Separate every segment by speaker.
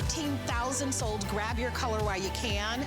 Speaker 1: 13,000 sold. Grab your color while you can.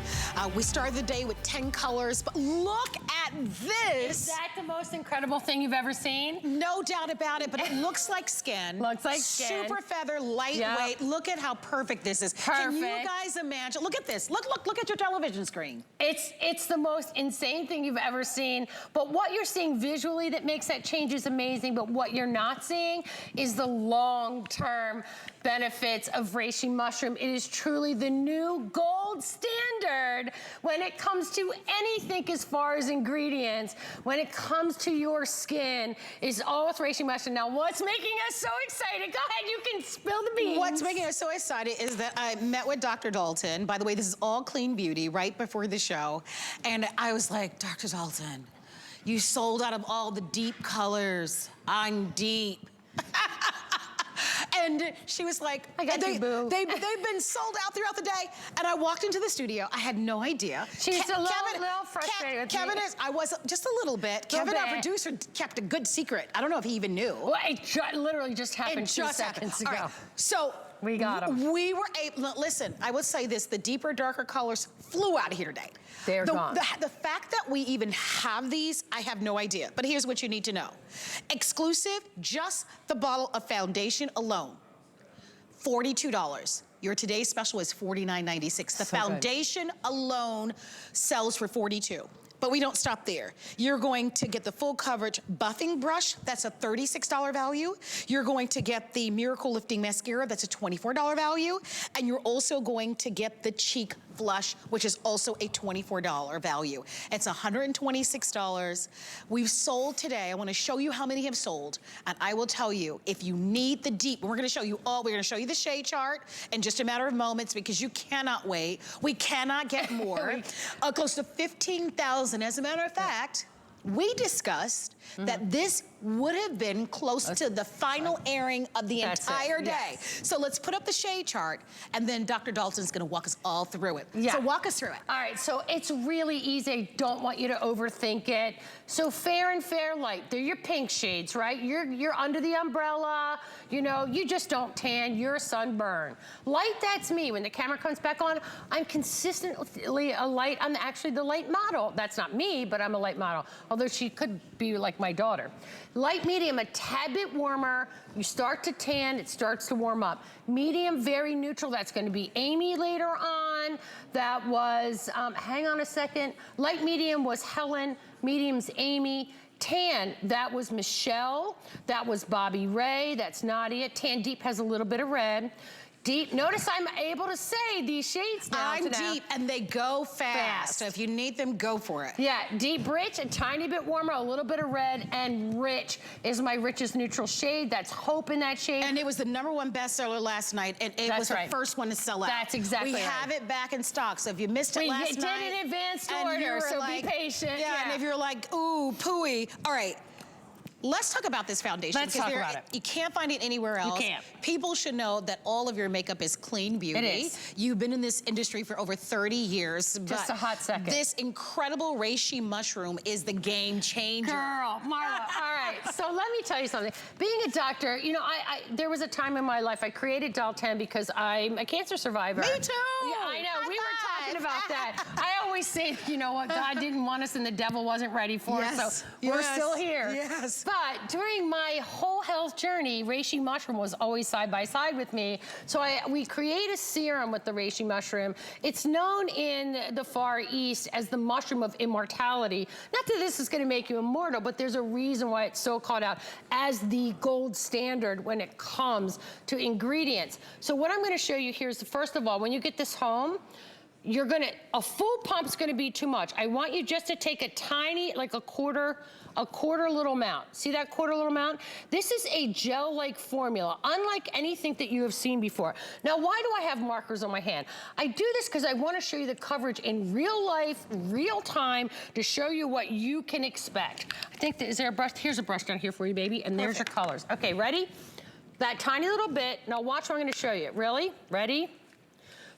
Speaker 1: We started the day with 10 colors, but look at this.
Speaker 2: Is that the most incredible thing you've ever seen?
Speaker 1: No doubt about it, but it looks like skin.
Speaker 2: Looks like skin.
Speaker 1: Super feather, lightweight. Yep. Look at how perfect this is.
Speaker 2: Perfect.
Speaker 1: Can you guys imagine? Look at this. Look at your television screen.
Speaker 2: It's the most insane thing you've ever seen, but what you're seeing visually that makes that change is amazing, but what you're not seeing is the long-term benefits of reishi mushroom. It is truly the new gold standard when it comes to anything as far as ingredients. When it comes to your skin, is all with reishi mushroom. Now, what's making us so excited? Go ahead, you can spill the beans.
Speaker 1: What's making us so excited is that I met with Dr. Dalton. By the way, this is all clean beauty right before the show. And I was like, Dr. Dalton, you sold out of all the deep colors. I'm deep. And she was like,
Speaker 2: I got you, boo.
Speaker 1: They've been sold out throughout the day. And I walked into the studio. I had no idea.
Speaker 2: She's a little frustrated with
Speaker 1: Kevin
Speaker 2: me.
Speaker 1: I was just a little bit. Kevin, our producer, kept a good secret. I don't know if he even knew.
Speaker 2: Well, it literally just happened 2 seconds ago.
Speaker 1: Right. So
Speaker 2: we got him.
Speaker 1: We were able, listen, I would say this, the deeper, darker colors flew out of here today.
Speaker 2: They're gone.
Speaker 1: The fact that we even have these, I have no idea. But here's what you need to know. Exclusive, just the bottle of foundation alone, $42. Your today's special is $49.96. The foundation alone sells for $42. But we don't stop there. You're going to get the full coverage buffing brush, that's a $36 value. You're going to get the Miracle Lifting Mascara, that's a $24 value. And you're also going to get the cheek flush, which is also a $24 value. It's $126. We've sold today. I wanna show you how many have sold. And I will tell you, if you need the deep, we're gonna show you all, we're gonna show you the shade chart in just a matter of moments because you cannot wait. We cannot get more. Close to 15,000. As a matter of fact, we discussed that this would have been close to the final airing of the entire day. So let's put up the shade chart, and then Dr. Dalton's gonna walk us all through it. So walk us through it.
Speaker 2: All right, so it's really easy. Don't want you to overthink it. So fair and fair light, they're your pink shades, right? You're under the umbrella, you know, you just don't tan, you're sunburn. Light, that's me. When the camera comes back on, I'm consistently a light, I'm actually the light model. That's not me, but I'm a light model. Although she could be like my daughter. Light, medium, a tad bit warmer. You start to tan, it starts to warm up. Medium, very neutral. That's going to be Amy later on. That was, hang on a second. Light, medium was Helen. Medium's Amy. Tan, that was Michelle. That was Bobby Ray. That's Nadia. Tan deep has a little bit of red. Deep, notice I'm able to say these shades now.
Speaker 1: I'm deep, and they go fast. So if you need them, go for it.
Speaker 2: Yeah, deep, rich, a tiny bit warmer, a little bit of red, and rich is my richest neutral shade. That's Hope in that shade.
Speaker 1: And it was the #1 bestseller last night, and it was the first one to sell out.
Speaker 2: That's exactly right.
Speaker 1: We have it back in stock, so if you missed it last night.
Speaker 2: We did an advanced order, so like, be patient.
Speaker 1: Yeah, and if you're like, ooh, pooey, all right. Let's talk about this foundation.
Speaker 2: Let's talk about it.
Speaker 1: You can't find it anywhere else.
Speaker 2: You can't.
Speaker 1: People should know that all of your makeup is clean beauty.
Speaker 2: It is.
Speaker 1: You've been in this industry for over 30 years.
Speaker 2: Just a hot second.
Speaker 1: This incredible reishi mushroom is the game changer.
Speaker 2: Girl, Marla, all right. So let me tell you something. Being a doctor, you know, there was a time in my life I created Dalton because I'm a cancer survivor.
Speaker 1: Me too.
Speaker 2: Yeah, I know. We were talking about that. I always say, you know what, God didn't want us and the devil wasn't ready for us, so we're still here.
Speaker 1: Yes.
Speaker 2: But during my whole health journey, reishi mushroom was always side by side with me. So we create a serum with the reishi mushroom. It's known in the Far East as the mushroom of immortality. Not that this is gonna make you immortal, but there's a reason why it's so called out as the gold standard when it comes to ingredients. So what I'm gonna show you here is, first of all, when you get this home, a full pump's gonna be too much. I want you just to take a tiny, like a quarter little amount. See that quarter little amount? This is a gel-like formula, unlike anything that you have seen before. Now, why do I have markers on my hand? I do this because I want to show you the coverage in real life, real time, to show you what you can expect. I think is there a brush? Here's a brush down here for you, baby, and there's your colors. Okay, ready? That tiny little bit. Now watch what I'm going to show you. Really? Ready?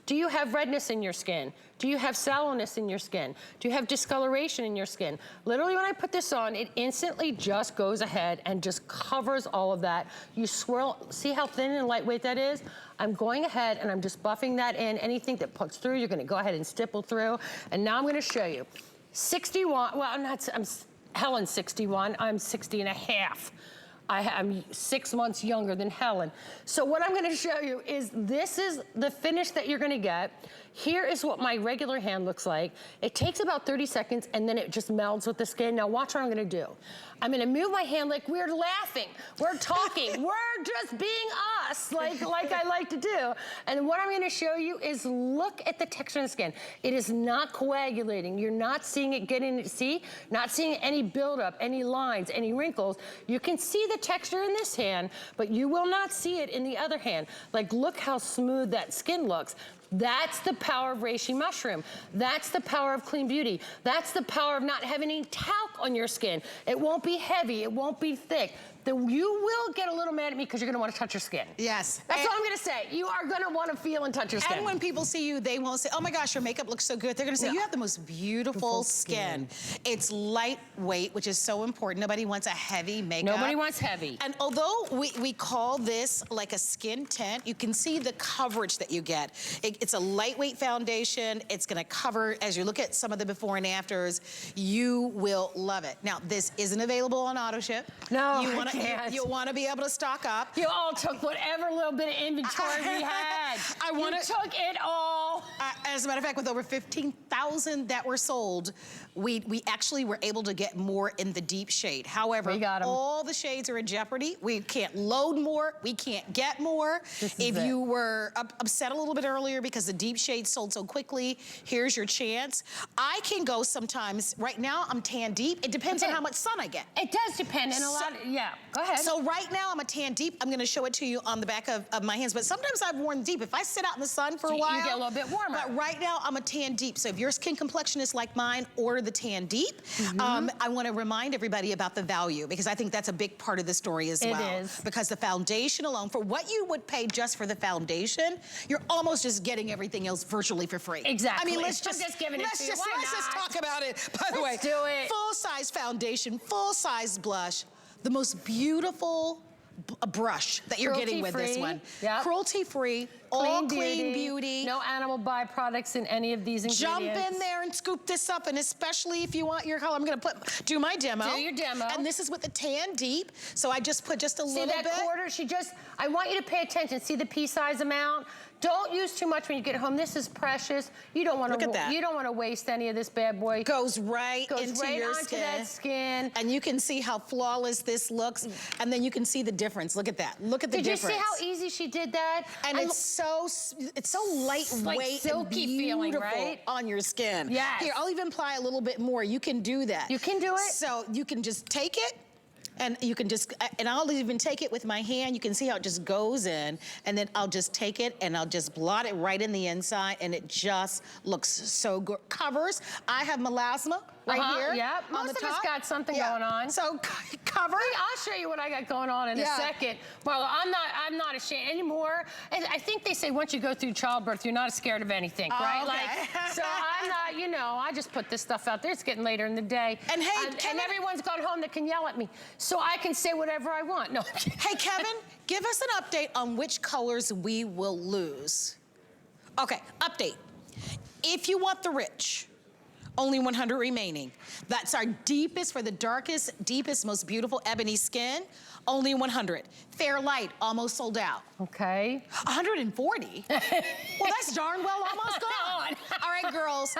Speaker 2: Do you have redness in your skin? Do you have sallowness in your skin? Do you have discoloration in your skin? Literally, when I put this on, it instantly just goes ahead and just covers all of that. You swirl, see how thin and lightweight that is? I'm going ahead and I'm just buffing that in. Anything that pokes through, you're gonna go ahead and stipple through. And now I'm gonna show you. 61, well, I'm Helen's 61, I'm 60 and a half. I'm 6 months younger than Helen. So what I'm gonna show you is this is the finish that you're gonna get. Here is what my regular hand looks like. It takes about 30 seconds and then it just melds with the skin. Now watch what I'm gonna do. I'm gonna move my hand like we're laughing, we're talking, we're just being us, like I like to do. And what I'm gonna show you is look at the texture of the skin. It is not coagulating. You're not seeing it getting, see? Not seeing any buildup, any lines, any wrinkles. You can see the texture in this hand, but you will not see it in the other hand. Like look how smooth that skin looks. That's the power of reishi mushroom. That's the power of clean beauty. That's the power of not having any talc on your skin. It won't be heavy, it won't be thick. You will get a little mad at me because you're gonna wanna touch your skin.
Speaker 1: Yes.
Speaker 2: That's all I'm gonna say. You are gonna wanna feel and touch your skin.
Speaker 1: And when people see you, they won't say, oh my gosh, your makeup looks so good. They're gonna say, you have the most beautiful skin. It's lightweight, which is so important. Nobody wants a heavy makeup.
Speaker 2: Nobody wants heavy.
Speaker 1: And although we call this like a skin tint, you can see the coverage that you get. It's a lightweight foundation. It's gonna cover, as you look at some of the before and afters, you will love it. Now, this isn't available on auto ship.
Speaker 2: No,
Speaker 1: You want to be able to stock up.
Speaker 2: You all took whatever little bit of inventory we had. You took it all.
Speaker 1: As a matter of fact, with over 15,000 that were sold, we actually were able to get more in the deep shade. However, all the shades are in jeopardy. We can't load more. We can't get more. If you were upset a little bit earlier because the deep shade sold so quickly, here's your chance. I can go sometimes, right now I'm tan deep. It depends on how much sun I get.
Speaker 2: It does depend, and a lot, yeah, go ahead.
Speaker 1: So right now I'm a tan deep. I'm gonna show it to you on the back of my hands, but sometimes I've worn deep. If I sit out in the sun for a while,
Speaker 2: you get a little bit warmer.
Speaker 1: But right now I'm a tan deep. So if your skin complexion is like mine, order the tan deep. I wanna remind everybody about the value because I think that's a big part of the story as well.
Speaker 2: It is.
Speaker 1: Because the foundation alone, for what you would pay just for the foundation, you're almost just getting everything else virtually for free.
Speaker 2: Exactly.
Speaker 1: I mean, let's just talk about it. By the way,
Speaker 2: let's do it.
Speaker 1: Full-size foundation, full-size blush, the most beautiful brush that you're getting with this one.
Speaker 2: Yep.
Speaker 1: Cruelty-free, all clean beauty.
Speaker 2: No animal byproducts in any of these ingredients.
Speaker 1: Jump in there and scoop this up, and especially if you want your color, I'm gonna do my demo.
Speaker 2: Do your demo.
Speaker 1: And this is with the tan deep, so I just put just a little bit.
Speaker 2: See that quarter? I want you to pay attention. See the pea size amount? Don't use too much when you get home. This is precious. You don't want to. Look at that. You don't want to waste any of this bad boy.
Speaker 1: Goes right into your skin.
Speaker 2: That skin.
Speaker 1: And you can see how flawless this looks, and then you can see the difference. Look at that. Look at the difference.
Speaker 2: Did you see how easy she did that?
Speaker 1: And it's so lightweight,
Speaker 2: like silky
Speaker 1: and beautiful
Speaker 2: feeling, right?
Speaker 1: On your skin.
Speaker 2: Yes.
Speaker 1: Here, I'll even apply a little bit more. You can do that.
Speaker 2: You can do it.
Speaker 1: So you can just take it. And you can just, and I'll even take it with my hand. You can see how it just goes in, and then I'll just take it and I'll just blot it right in the inside, and it just looks so good. Covers. I have melasma right here.
Speaker 2: Yeah, most of us got something going on.
Speaker 1: So cover.
Speaker 2: I'll show you what I got going on in a second. Marla, I'm not ashamed anymore. And I think they say once you go through childbirth, you're not scared of anything, right?
Speaker 1: Okay.
Speaker 2: Like, so I'm not, you know, I just put this stuff out there. It's getting later in the day.
Speaker 1: And hey,
Speaker 2: and everyone's gone home that can yell at me. So I can say whatever I want. No.
Speaker 1: Hey, Kevin, give us an update on which colors we will lose. Okay, update. If you want the rich, only 100 remaining. That's our deepest, for the darkest, deepest, most beautiful ebony skin, only 100. Fair light, almost sold out.
Speaker 2: Okay.
Speaker 1: 140? Well, that's darn well almost gone. All right, girls.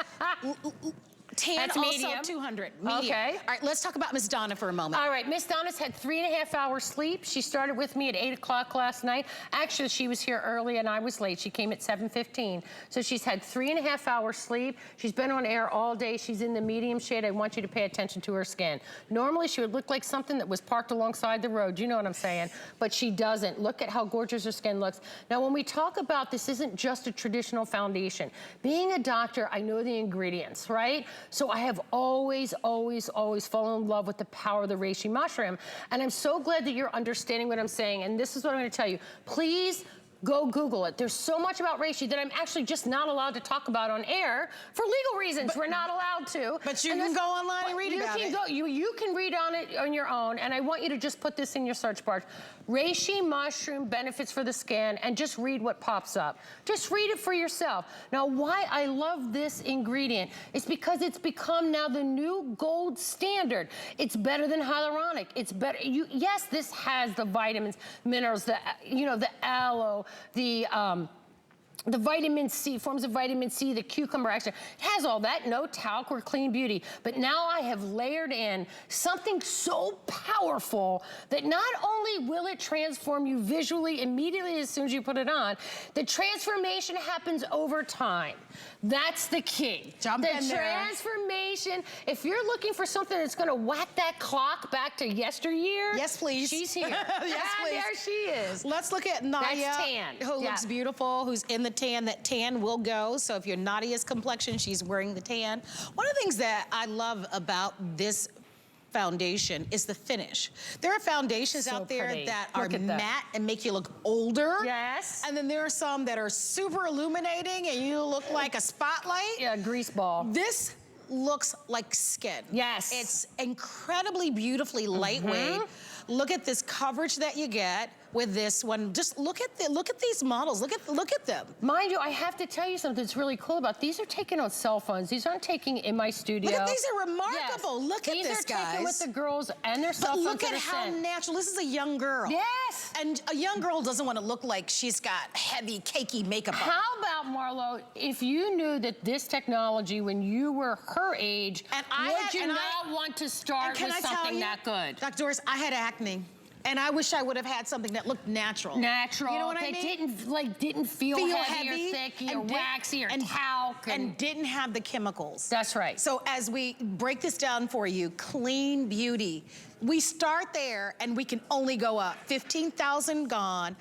Speaker 1: Tan,
Speaker 2: that's
Speaker 1: also
Speaker 2: medium.
Speaker 1: 200, medium.
Speaker 2: Okay.
Speaker 1: All right, let's talk about Miss Donna for a moment.
Speaker 2: All right, Miss Donna's had 3.5 hours sleep. She started with me at 8 o'clock last night. Actually, she was here early and I was late. She came at 7:15. So she's had 3.5 hours sleep. She's been on air all day. She's in the medium shade. I want you to pay attention to her skin. Normally, she would look like something that was parked alongside the road. You know what I'm saying? But she doesn't. Look at how gorgeous her skin looks. Now, when we talk about this isn't just a traditional foundation. Being a doctor, I know the ingredients, right? So I have always, always, always fallen in love with the power of the reishi mushroom. And I'm so glad that you're understanding what I'm saying. And this is what I'm gonna tell you. Please Go Google it. There's so much about reishi that I'm actually just not allowed to talk about on air for legal reasons. We're not allowed to.
Speaker 1: But you can go online and read about it.
Speaker 2: You can read on it on your own, and I want you to just put this in your search bar. Reishi mushroom benefits for the skin, and just read what pops up. Just read it for yourself. Now, why I love this ingredient is because it's become now the new gold standard. It's better than hyaluronic. It's better. Yes, this has the vitamins, minerals, the aloe, the vitamin C, forms of vitamin C, the cucumber extract. It has all that, no talc or clean beauty. But now I have layered in something so powerful that not only will it transform you visually immediately as soon as you put it on, the transformation happens over time. That's the key.
Speaker 1: Jump in there.
Speaker 2: The transformation, if you're looking for something that's gonna whack that clock back to yesteryear.
Speaker 1: Yes, please.
Speaker 2: She's here.
Speaker 1: Yes, please.
Speaker 2: There she is.
Speaker 1: Let's look at Nadia,
Speaker 2: That's tan.
Speaker 1: who looks beautiful, who's in the tan. That tan will go. So if you're Nadia's complexion, she's wearing the tan. One of the things that I love about this foundation is the finish. There are foundations out there that are matte and make you look older.
Speaker 2: Yes.
Speaker 1: And then there are some that are super illuminating and you look like a spotlight.
Speaker 2: Yeah, grease ball.
Speaker 1: This looks like skin.
Speaker 2: Yes.
Speaker 1: It's incredibly beautifully lightweight. Look at this coverage that you get with this one. Just look at these models. Look at them.
Speaker 2: Mind you, I have to tell you something that's really cool about these. Are taken on cell phones. These aren't taken in my studio.
Speaker 1: Look at these are remarkable.
Speaker 2: Yes.
Speaker 1: Look at this,
Speaker 2: These are
Speaker 1: guys.
Speaker 2: taken with the girls and their cell phones.
Speaker 1: Look at how natural. This is a young girl.
Speaker 2: Yes.
Speaker 1: And a young girl doesn't want to look like she's got heavy, cakey makeup on.
Speaker 2: How about, Marlo, if you knew that this technology, when you were her age, would you not want to start with something that good?
Speaker 1: Dr. Doris, I had acne. And I wish I would have had something that looked natural.
Speaker 2: Natural.
Speaker 1: You know what I mean?
Speaker 2: Didn't feel heavy or thick or waxy or talc.
Speaker 1: And didn't have the chemicals.
Speaker 2: That's right.
Speaker 1: So as we break this down for you, clean beauty. We start there and we can only go up. 15,000 gone.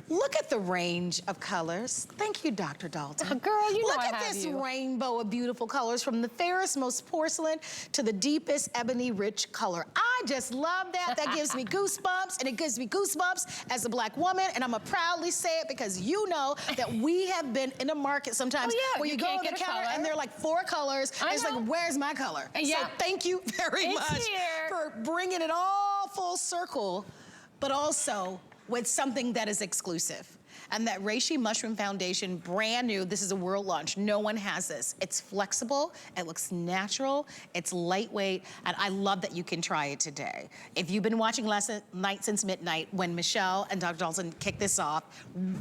Speaker 1: Look at the range of colors. Thank you, Dr. Dalton.
Speaker 2: Girl, you know
Speaker 1: Look
Speaker 2: I
Speaker 1: at
Speaker 2: have
Speaker 1: this
Speaker 2: you.
Speaker 1: rainbow of beautiful colors, from the fairest, most porcelain to the deepest ebony rich color. I just love that. That gives me goosebumps, and it gives me goosebumps as a Black woman, and I'm gonna proudly say it because you know that we have been in a market sometimes where you go on the counter and there are like 4 colors, and it's like, where's my color?
Speaker 2: Yeah.
Speaker 1: So thank you very much for bringing it all full circle, but also with something that is exclusive. And that Reishi Mushroom Foundation, brand new, this is a world launch. No one has this. It's flexible, it looks natural, it's lightweight, and I love that you can try it today. If you've been watching Last Night Since Midnight, when Michelle and Dr. Dalton kicked this off,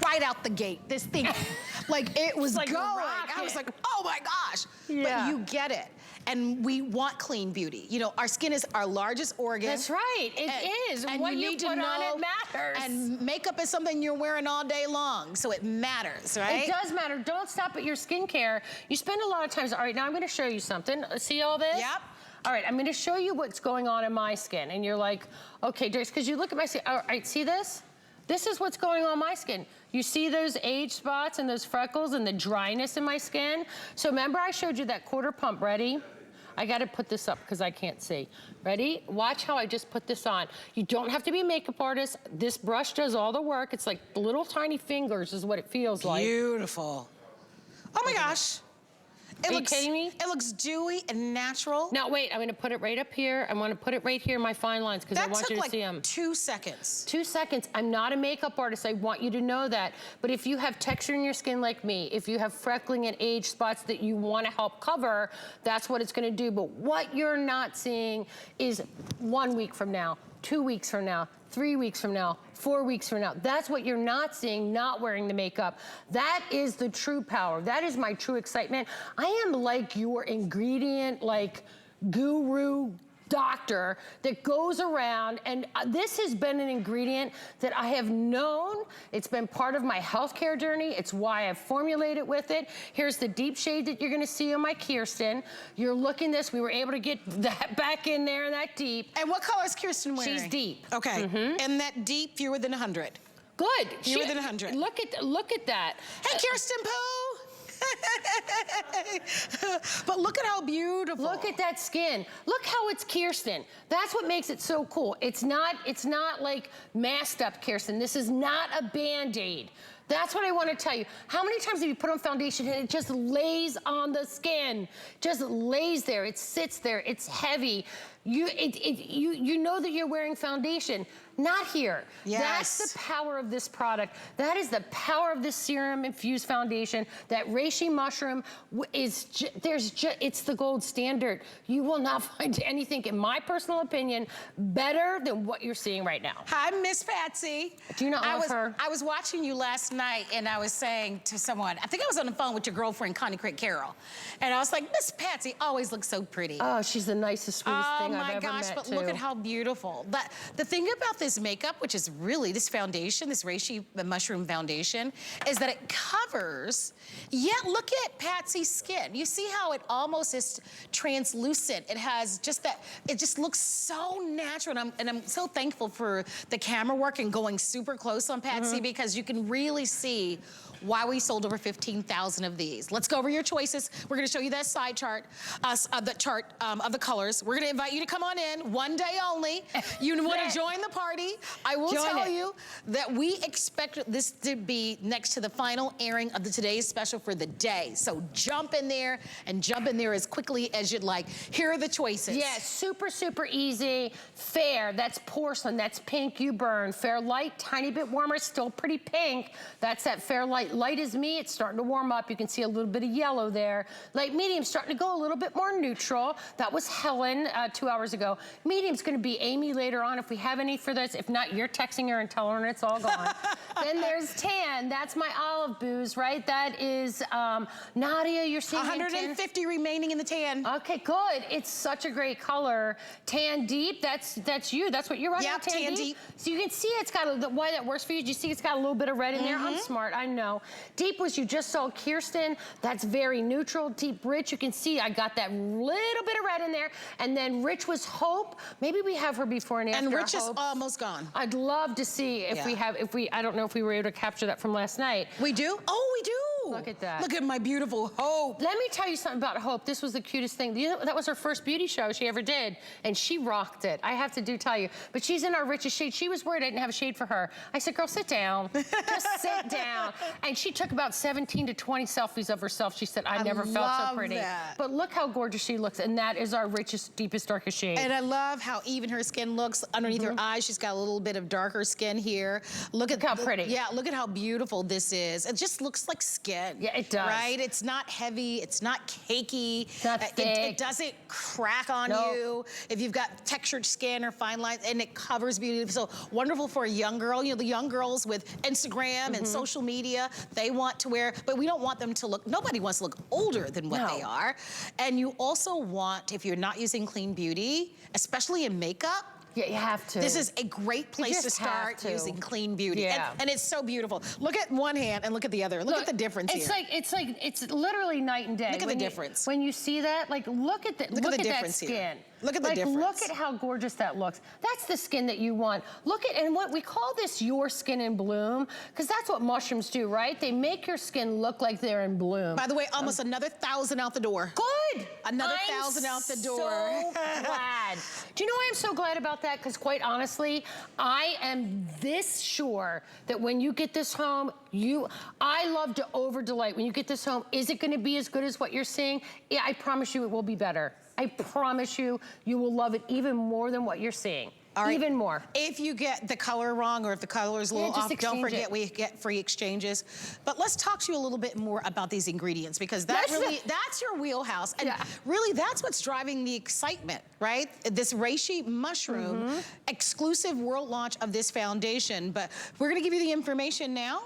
Speaker 1: right out the gate, this thing, like it was like going. I was like, oh my gosh. But you get it. And we want clean beauty. You know, our skin is our largest organ.
Speaker 2: That's right, it is. And what you put on it matters.
Speaker 1: And makeup is something you're wearing all day long, so it matters, right?
Speaker 2: It does matter. Don't stop at your skincare. You spend a lot of times, all right, now I'm gonna show you something. See all this?
Speaker 1: Yep.
Speaker 2: All right, I'm gonna show you what's going on in my skin. And you're like, okay, Doris, because you look at my skin, all right, see this? This is what's going on in my skin. You see those age spots and those freckles and the dryness in my skin? So remember I showed you that quarter pump, ready? I gotta put this up because I can't see. Ready? Watch how I just put this on. You don't have to be a makeup artist. This brush does all the work. It's like little tiny fingers is what it feels like.
Speaker 1: Beautiful. Oh my gosh.
Speaker 2: Are you kidding me?
Speaker 1: It looks dewy and natural.
Speaker 2: Now wait, I'm gonna put it right up here. I wanna put it right here in my fine lines because I want you to see them.
Speaker 1: That took like 2 seconds.
Speaker 2: 2 seconds. I'm not a makeup artist. I want you to know that. But if you have texture in your skin like me, if you have freckling and age spots that you wanna help cover, that's what it's gonna do. But what you're not seeing is 1 week from now, 2 weeks from now, 3 weeks from now, 4 weeks from now. That's what you're not seeing, not wearing the makeup. That is the true power. That is my true excitement. I am like your ingredient, like guru doctor that goes around, and this has been an ingredient that I have known. It's been part of my healthcare journey. It's why I've formulated with it. Here's the deep shade that you're gonna see on my Kirsten. You're looking this, we were able to get that back in there, that deep.
Speaker 1: And what color is Kirsten wearing?
Speaker 2: She's deep.
Speaker 1: Okay, and that deep, fewer than 100.
Speaker 2: Good.
Speaker 1: Fewer than 100.
Speaker 2: Look at that.
Speaker 1: Hey, Kirsten Pooh! But look at how beautiful.
Speaker 2: Look at that skin. Look how it's Kirsten. That's what makes it so cool. It's not like masked up Kirsten. This is not a Band-Aid. That's what I want to tell you. How many times have you put on foundation and it just lays on the skin? Just lays there, it sits there, it's heavy. You know that you're wearing foundation. Not here.
Speaker 1: Yes.
Speaker 2: That's the power of this product. That is the power of this serum infused foundation. That reishi mushroom is, it's the gold standard. You will not find anything, in my personal opinion, better than what you're seeing right now.
Speaker 1: Hi, Miss Patsy.
Speaker 2: Do you not love her?
Speaker 1: I was watching you last night and I was saying to someone, I think I was on the phone with your girlfriend, Connie Craig Carroll, and I was like, Miss Patsy always looks so pretty.
Speaker 2: Oh, she's the nicest, sweetest thing I've ever met,
Speaker 1: Oh my gosh, but look at how beautiful. But the thing about this makeup, which is really this foundation, this reishi mushroom foundation, is that it covers, yet look at Patsy's skin. You see how it almost is translucent. It has just that, it just looks so natural. And I'm so thankful for the camera work and going super close on Patsy because you can really see why we sold over 15,000 of these. Let's go over your choices. We're gonna show you that side chart, the chart of the colors. We're gonna invite you to come on in, one day only. You wanna join the party. I will tell you that we expect this to be next to the final airing of the today's special for the day. So jump in there and jump in there as quickly as you'd like. Here are the choices.
Speaker 2: Yeah, super, super easy. Fair, that's porcelain, that's pink, you burn. Fair light, tiny bit warmer, still pretty pink. That's that fair light. Light is me, it's starting to warm up. You can see a little bit of yellow there. Light medium, starting to go a little bit more neutral. That was Helen 2 hours ago. Medium's gonna be Amy later on if we have any for this. If not, you're texting her and telling her it's all gone. Then there's tan, that's my olive booze, right? That is Nadia, you're seeing
Speaker 1: 150 remaining in the tan.
Speaker 2: Okay, good. It's such a great color. Tan deep, that's you. That's what you're running.
Speaker 1: Yep, tan deep.
Speaker 2: So you can see it's got the why that works for you. Do you see it's got a little bit of red in there? I'm smart, I know. Deep was you just saw Kirsten. That's very neutral. Deep rich, you can see I got that little bit of red in there. And then rich was Hope. Maybe we have her before and after.
Speaker 1: And rich is almost gone.
Speaker 2: I'd love to see if we have, I don't know if we were able to capture that from last night.
Speaker 1: We do? Oh, we do.
Speaker 2: Look at that.
Speaker 1: Look at my beautiful Hope.
Speaker 2: Let me tell you something about Hope. This was the cutest thing. You know, that was her first beauty show she ever did, and she rocked it. I have to tell you. But she's in our richest shade. She was worried I didn't have a shade for her. I said, girl, sit down. Just sit down. And she took about 17 to 20 selfies of herself. She said, I never felt so pretty.
Speaker 1: That.
Speaker 2: But look how gorgeous she looks, and that is our richest, deepest, darkest shade.
Speaker 1: And I love how even her skin looks underneath her eyes. She's got a little bit of darker skin here. Look at
Speaker 2: how pretty.
Speaker 1: Yeah, look at how beautiful this is. It just looks like skin.
Speaker 2: Yeah, it does.
Speaker 1: Right? It's not heavy. It's not cakey.
Speaker 2: It's not thick.
Speaker 1: It doesn't crack on you if you've got textured skin or fine lines, and it covers beauty. So wonderful for a young girl. You know, the young girls with Instagram and social media, they want to wear, but we don't want them to look, nobody wants to look older than what they are. And you also want, if you're not using clean beauty, especially in makeup,
Speaker 2: yeah, you have to.
Speaker 1: This is a great place to start using clean beauty.
Speaker 2: Yeah.
Speaker 1: And it's so beautiful. Look at one hand and look at the other. Look at the difference here.
Speaker 2: It's literally night and day.
Speaker 1: Look at the difference.
Speaker 2: When you see that, like look at that skin.
Speaker 1: Here. Look at the difference.
Speaker 2: Look at how gorgeous that looks. That's the skin that you want. Look at, and what we call this your skin in bloom, because that's what mushrooms do, right? They make your skin look like they're in bloom.
Speaker 1: By the way, almost another 1,000 out the door.
Speaker 2: Good.
Speaker 1: Another 1,000 out the door.
Speaker 2: So glad. Do you know why I'm so glad about that? Because quite honestly, I am this sure that when you get this home, I love to over delight. When you get this home, is it gonna be as good as what you're seeing? Yeah, I promise you it will be better. I promise you, you will love it even more than what you're seeing. Even more.
Speaker 1: If you get the color wrong or if the color is a little off, don't forget we get free exchanges. But let's talk to you a little bit more about these ingredients, because that's your wheelhouse. And really that's what's driving the excitement, right? This reishi mushroom exclusive world launch of this foundation. But we're gonna give you the information now.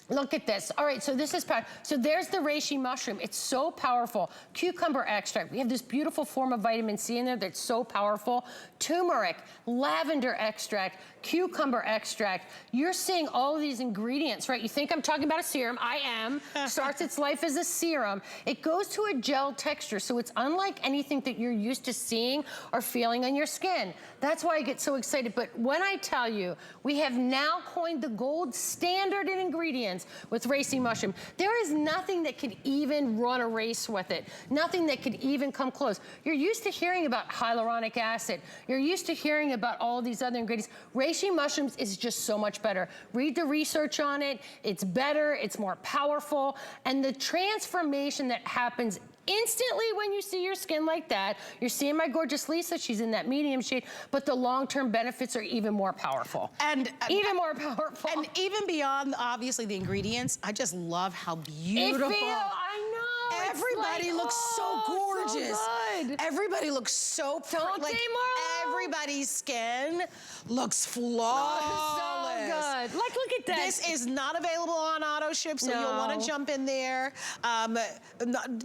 Speaker 2: Look at this. All right, so this is power. So there's the reishi mushroom. It's so powerful. Cucumber extract. We have this beautiful form of vitamin C in there that's so powerful. Turmeric, lavender extract, cucumber extract. You're seeing all of these ingredients, right? You think I'm talking about a serum. I am. Starts its life as a serum. It goes to a gel texture, so it's unlike anything that you're used to seeing or feeling on your skin. That's why I get so excited. But when I tell you, we have now coined the gold standard in ingredients ingredients with Reishi mushroom. There is nothing that could even run a race with it. Nothing that could even come close. You're used to hearing about hyaluronic acid. You're used to hearing about all these other ingredients. Reishi mushrooms is just so much better. Read the research on it. It's better, it's more powerful, and the transformation that happens instantly when you see your skin like that. You're seeing my gorgeous Lisa, she's in that medium shade, but the long-term benefits are even more powerful.
Speaker 1: And
Speaker 2: even more powerful.
Speaker 1: And even beyond, obviously, the ingredients, I just love how beautiful.
Speaker 2: I know.
Speaker 1: Everybody looks so gorgeous.
Speaker 2: So good.
Speaker 1: Everybody looks so pretty.
Speaker 2: Don't they, Marlo?
Speaker 1: Everybody's skin looks flawless.
Speaker 2: Oh, so good. Like, look at that.
Speaker 1: This is not available on auto ship, so you'll want to jump in there.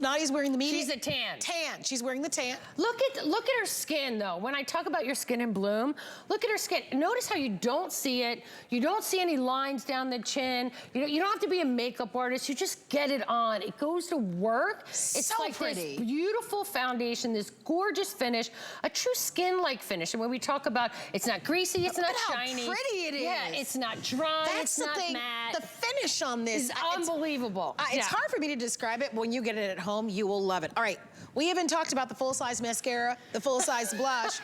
Speaker 1: Nadia's wearing the medium.
Speaker 2: She's a tan.
Speaker 1: Tan. She's wearing the tan.
Speaker 2: Look at her skin, though. When I talk about your skin in bloom, look at her skin. Notice how you don't see it. You don't see any lines down the chin. You don't have to be a makeup artist. You just get it on. It goes to work. It's
Speaker 1: so
Speaker 2: like
Speaker 1: pretty.
Speaker 2: This beautiful foundation, this gorgeous finish, a true skin-like finish. And when we talk about, it's not greasy, it's not shiny.
Speaker 1: How pretty it is.
Speaker 2: Yeah, it's not dry,
Speaker 1: That's
Speaker 2: it's not
Speaker 1: the thing.
Speaker 2: matte.
Speaker 1: The finish on this
Speaker 2: is unbelievable.
Speaker 1: It's hard for me to describe it, but when you get it at home, you will love it. All right, we haven't talked about the full-size mascara, the full-size blush,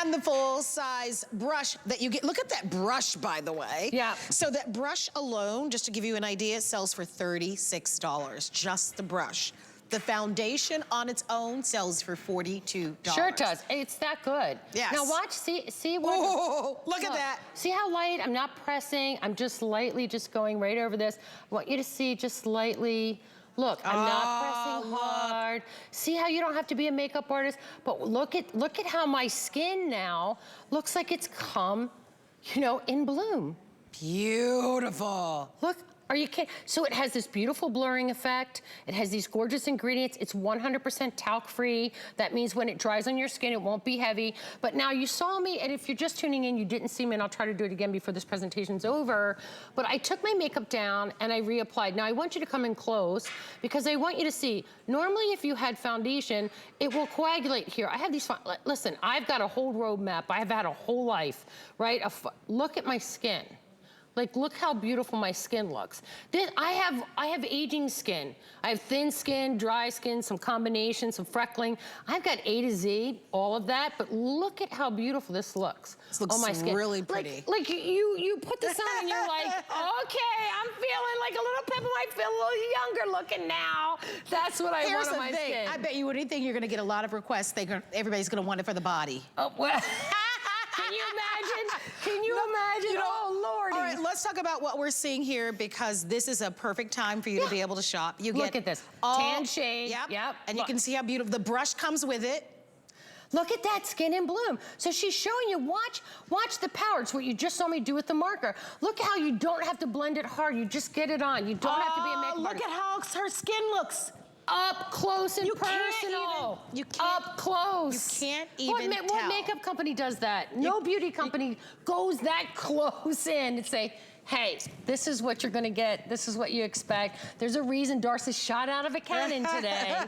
Speaker 1: and the full-size brush that you get. Look at that brush, by the way.
Speaker 2: Yeah.
Speaker 1: So that brush alone, just to give you an idea, sells for $36, just the brush. The foundation on its own sells for $42.
Speaker 2: Sure it does. It's that good.
Speaker 1: Yes.
Speaker 2: Now watch, see what.
Speaker 1: Oh, look at that.
Speaker 2: See how light? I'm not pressing. I'm just lightly just going right over this. I want you to see just lightly. Look, I'm not pressing hard. See how you don't have to be a makeup artist, but look at how my skin now looks like it's come, you know, in bloom.
Speaker 1: Beautiful.
Speaker 2: Look. Are you kidding? So it has this beautiful blurring effect. It has these gorgeous ingredients. It's 100% talc-free. That means when it dries on your skin, it won't be heavy. But now you saw me, and if you're just tuning in, you didn't see me, and I'll try to do it again before this presentation's over. But I took my makeup down, and I reapplied. Now I want you to come in close, because I want you to see, normally if you had foundation, it will coagulate here. I have these, listen, I've got a whole roadmap. I've had a whole life, right? Look at my skin. Like, look how beautiful my skin looks. I have aging skin. I have thin skin, dry skin, some combination, some freckling. I've got A to Z, all of that, but look at how beautiful this looks.
Speaker 1: This looks
Speaker 2: on my skin.
Speaker 1: really pretty.
Speaker 2: Like you put this on and you're like, okay, I'm feeling like a little pimple. I feel a little younger looking now. That's what I want on my skin.
Speaker 1: I bet you anything you're gonna get a lot of requests. Everybody's gonna want it for the body.
Speaker 2: Oh, well. Can you imagine? Can you imagine?
Speaker 1: You know,
Speaker 2: oh, Lordy.
Speaker 1: All right, let's talk about what we're seeing here, because this is a perfect time for you to be able to shop. You
Speaker 2: Look
Speaker 1: get
Speaker 2: at this.
Speaker 1: all,
Speaker 2: Tan shade.
Speaker 1: Yep. And you can see how beautiful. The brush comes with it.
Speaker 2: Look at that skin in bloom. So she's showing you, watch the power. It's what you just saw me do with the marker. Look how you don't have to blend it hard. You just get it on. You don't have to be a makeup artist.
Speaker 1: Look at how her skin looks.
Speaker 2: Up close and personal.
Speaker 1: You can't,
Speaker 2: up close.
Speaker 1: You can't even tell.
Speaker 2: What makeup company does that? No beauty company goes that close in and say, hey, this is what you're gonna get. This is what you expect. There's a reason Darcy shot out of a cannon today.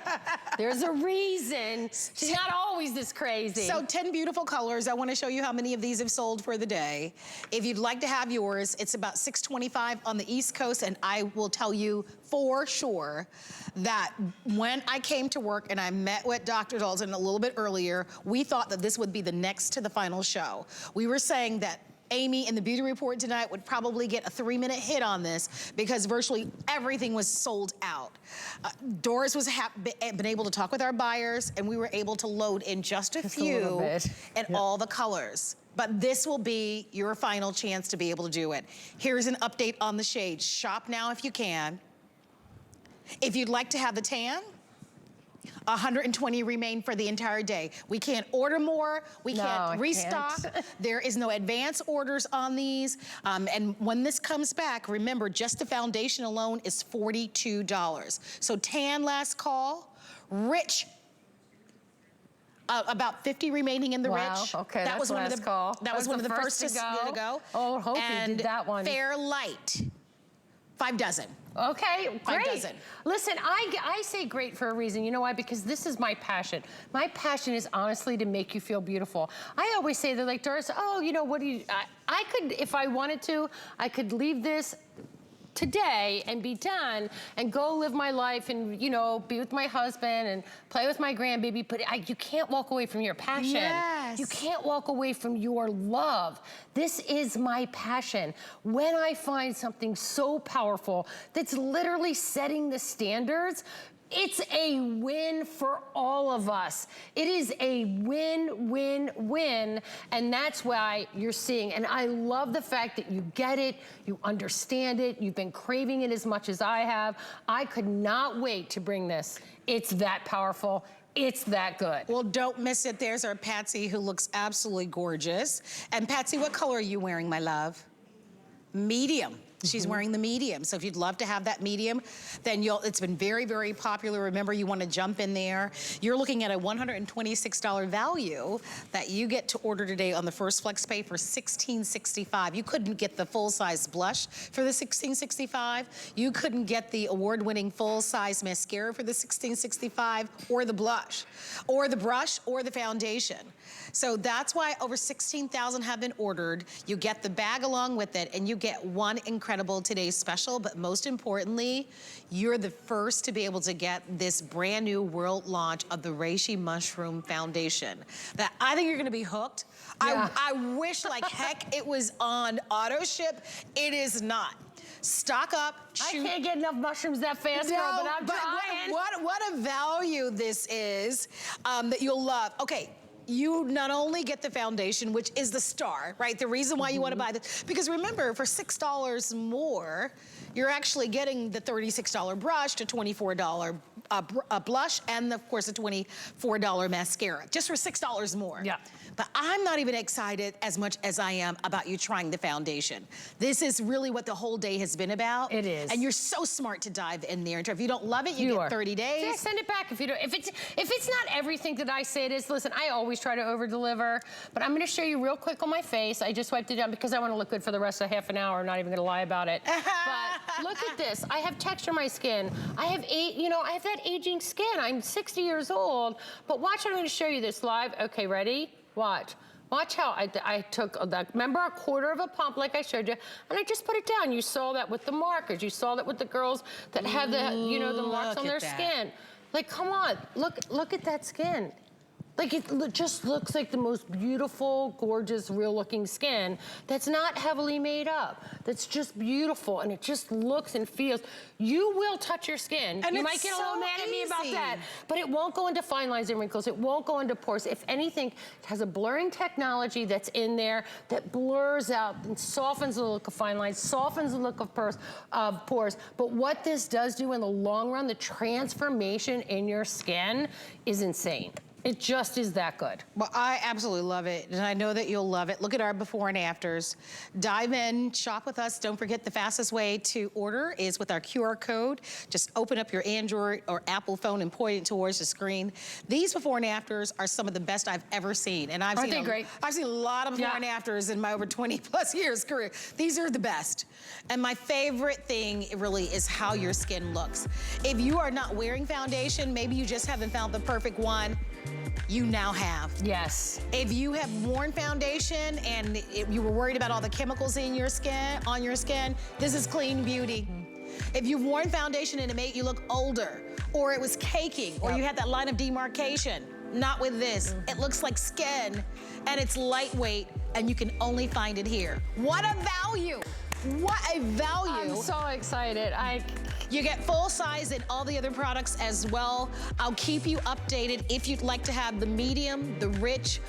Speaker 2: There's a reason. She's not always this crazy.
Speaker 1: So 10 beautiful colors. I wanna show you how many of these have sold for the day. If you'd like to have yours, it's about $6.25 on the East Coast, and I will tell you for sure that when I came to work and I met with Dr. Dalton a little bit earlier, we thought that this would be the next to the final show. We were saying that Amy in the beauty report tonight would probably get a 3-minute hit on this, because virtually everything was sold out. Doris was been able to talk with our buyers, and we were able to load in just a few and all the colors. But this will be your final chance to be able to do it. Here's an update on the shades. Shop now if you can. If you'd like to have the tan, 120 remain for the entire day. We can't order more. We can't restock. There is no advance orders on these. And when this comes back, remember, just the foundation alone is $42. So tan last call, rich, about 50 remaining in the rich.
Speaker 2: Okay,
Speaker 1: that was one of the
Speaker 2: call.
Speaker 1: That was one of the first to go.
Speaker 2: Oh, hope you did that one.
Speaker 1: Fair light, 5 dozen.
Speaker 2: Okay, great.
Speaker 1: 5 dozen.
Speaker 2: Listen, I say great for a reason. You know why? Because this is my passion. My passion is honestly to make you feel beautiful. I always say, they're like, Doris, oh, you know, what do you, I could, if I wanted to, I could leave this today and be done and go live my life and, you know, be with my husband and play with my grandbaby, but you can't walk away from your passion.
Speaker 1: Yes.
Speaker 2: You can't walk away from your love. This is my passion. When I find something so powerful that's literally setting the standards, it's a win for all of us. It is a win, win, win, and that's why you're seeing, and I love the fact that you get it, you understand it, you've been craving it as much as I have. I could not wait to bring this. It's that powerful. It's that good.
Speaker 1: Well, don't miss it. There's our Patsy, who looks absolutely gorgeous. And Patsy, what color are you wearing, my love? Medium. She's wearing the medium. So if you'd love to have that medium, then it's been very, very popular. Remember, you want to jump in there. You're looking at a $126 value that you get to order today on the first flex pay for $16.65. You couldn't get the full-size blush for the $16.65. You couldn't get the award-winning full-size mascara for the $16.65, or the blush, or the brush, or the foundation. So that's why over 16,000 have been ordered. You get the bag along with it, and you get one incredible today's special, but most importantly, you're the first to be able to get this brand new world launch of the Reishi Mushroom Foundation. That I think you're gonna be hooked.
Speaker 2: Yeah.
Speaker 1: I wish like heck it was on auto ship. It is not. Stock up, shoot.
Speaker 2: I can't get enough mushrooms that fast, girl, but I'm trying.
Speaker 1: What a value this is that you'll love. Okay. You not only get the foundation, which is the star, right? The reason why you want to buy this, because remember, for $6 more, you're actually getting the $36 brush, to $24 blush, and of course, a $24 mascara, just for $6 more.
Speaker 2: Yeah.
Speaker 1: But I'm not even excited as much as I am about you trying the foundation. This is really what the whole day has been about.
Speaker 2: It is.
Speaker 1: And you're so smart to dive in there. If you don't love it, you get 30 days.
Speaker 2: Yeah, send it back if you don't. If it's not everything that I say it is, listen, I always try to over-deliver, but I'm gonna show you real quick on my face. I just wiped it down because I wanna look good for the rest of half an hour. I'm not even gonna lie about it. But look at this. I have texture in my skin. I have I have that aging skin. I'm 60 years old, but watch, I'm gonna show you this live. Okay, ready? Watch. Watch how I took, remember a quarter of a pump like I showed you, and I just put it down. You saw that with the markers. You saw that with the girls that have the, the marks on their skin. Like, come on, look at that skin. Like, it just looks like the most beautiful, gorgeous, real-looking skin that's not heavily made up. That's just beautiful, and it just looks and feels. You will touch your skin.
Speaker 1: And
Speaker 2: you might get a little mad at me about that, but it won't go into fine lines and wrinkles. It won't go into pores. If anything, it has a blurring technology that's in there that blurs out and softens the look of fine lines, softens the look of pores. But what this does do in the long run, the transformation in your skin is insane. It just is that good.
Speaker 1: Well, I absolutely love it, and I know that you'll love it. Look at our before and afters. Dive in, shop with us. Don't forget, the fastest way to order is with our QR code. Just open up your Android or Apple phone and point it towards the screen. These before and afters are some of the best I've ever seen, and I've seen a lot of before and afters in my over 20+ years career. These are the best. And my favorite thing really is how your skin looks. If you are not wearing foundation, maybe you just haven't found the perfect one. You now have.
Speaker 2: Yes.
Speaker 1: If you have worn foundation and you were worried about all the chemicals in your skin, this is clean beauty. If you've worn foundation and it made you look older, or it was caking, or you had that line of demarcation, not with this. It looks like skin, and it's lightweight, and you can only find it here. What a value! What a value.
Speaker 2: I'm so excited.
Speaker 1: You get full size in all the other products as well. I'll keep you updated if you'd like to have the medium, the rich,